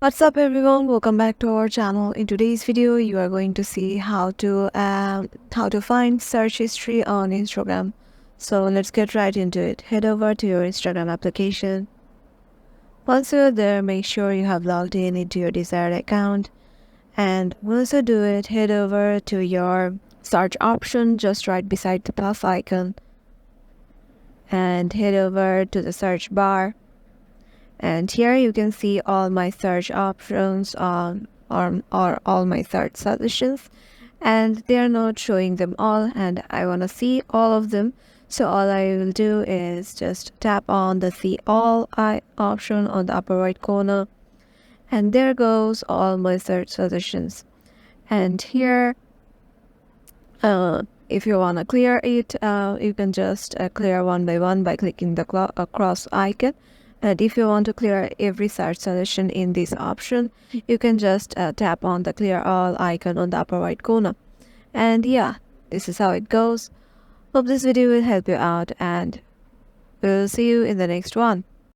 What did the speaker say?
What's up everyone, welcome back to our channel. In today's video you are going to see how to find search history on Instagram. So let's get right into it. Head over to your Instagram application. Once you're there, make sure you have logged in into your desired account, and once you do it, head over to your search option just right beside the plus icon and head over to the search bar. And here you can see all my search options or all my search suggestions, and they are not showing them all, and I want to see all of them. So all I will do is just tap on the see all option on the upper right corner, and there goes all my search suggestions. And here if you want to clear it, you can just clear one by one by clicking the cross icon. And if you want to clear every search suggestion in this option, you can just tap on the clear all icon on the upper right corner. And yeah, this is how it goes. Hope this video will help you out, and we'll see you in the next one.